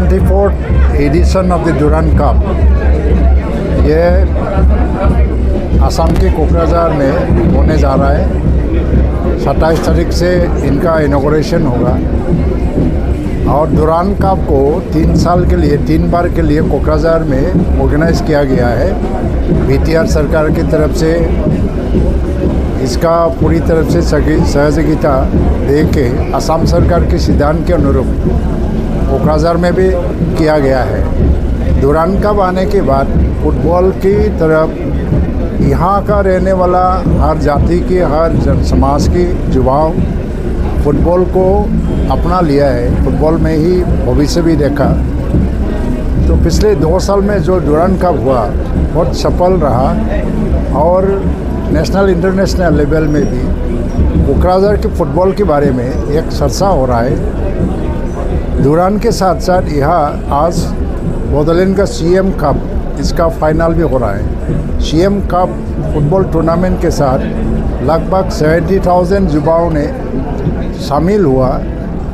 74th edition of the Durand Cup ये असम के कोकराझार में होने जा रहा है। 27 तारीख से इनका इनॉग्रेशन होगा और डुरांड कप को 3 साल के लिए 3 बार के लिए कोकराझार में ऑर्गेनाइज़ किया गया है। बीटीआर सरकार की तरफ से इसका पूरी तरफ से सहयोगिता दे के असम सरकार के सिद्धांत के अनुरूप कोकराझार में भी किया गया है। डुरांड कप आने के बाद फुटबॉल की तरफ यहाँ का रहने वाला हर जाति की हर समाज की युवाओं फुटबॉल को अपना लिया है, फुटबॉल में ही भविष्य भी देखा। तो पिछले 2 साल में जो डुरांड कप हुआ बहुत सफल रहा और नेशनल इंटरनेशनल लेवल में भी कोकराझार के फुटबॉल के बारे में एक चर्चा हो रहा है। डुरांड के साथ साथ यहाँ आज बोडोलैंड का सीएम कप इसका फाइनल भी हो रहा है। सीएम कप फुटबॉल टूर्नामेंट के साथ लगभग 70,000 युवाओं ने शामिल हुआ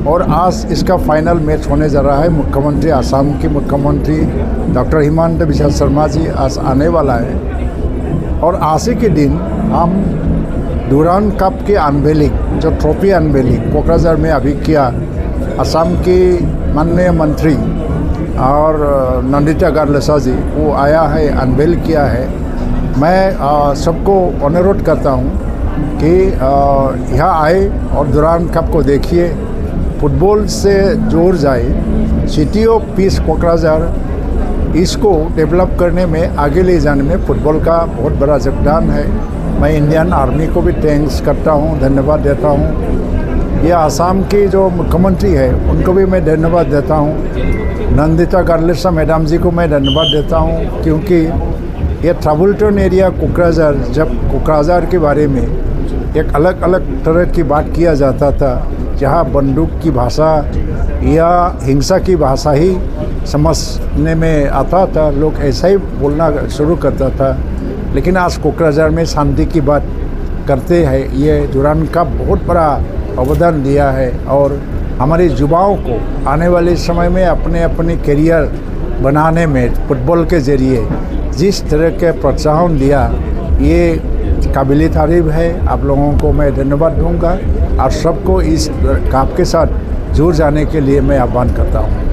और आज इसका फाइनल मैच होने जा रहा है। मुख्यमंत्री असम के मुख्यमंत्री डॉक्टर हिमंता बिस्वा शर्मा जी आज आने वाला है और आज ही के दिन हम डुरांड कप की अनवेलिंग जो ट्रॉफी अनवेलिंग कोकराझार में अभी किया। असम की माननीय मंत्री और नंदिता गारलेसा जी वो आया है, अनवेल किया है। मैं सबको अनुरोध करता हूँ कि यहाँ आए और डुरांड कप को देखिए, फुटबॉल से जोड़ जाए। सिटी ऑफ पीस कोकराझार इसको डेवलप करने में आगे ले जाने में फुटबॉल का बहुत बड़ा योगदान है। मैं इंडियन आर्मी को भी थैंक्स करता हूँ, धन्यवाद देता हूँ। ये आसाम की जो मुख्यमंत्री है उनको भी मैं धन्यवाद देता हूँ। नंदिता गारलेसा मैडम जी को मैं धन्यवाद देता हूँ क्योंकि ये ट्रबलटन एरिया कोकराझार जब कोकराझार के बारे में एक अलग अलग तरह की बात किया जाता था, जहाँ बंदूक की भाषा या हिंसा की भाषा ही समझने में आता था, लोग ऐसा ही बोलना शुरू करता था। लेकिन आज कोकराझार में शांति की बात करते हैं। ये डुरांड कप बहुत बड़ा अवदान दिया है और हमारे युवाओं को आने वाले समय में अपने अपने करियर बनाने में फुटबॉल के ज़रिए जिस तरह के प्रोत्साहन दिया, ये काबिल तारीफ़ है। आप लोगों को मैं धन्यवाद दूंगा और सबको इस कप के साथ जुड़ जाने के लिए मैं आह्वान करता हूँ।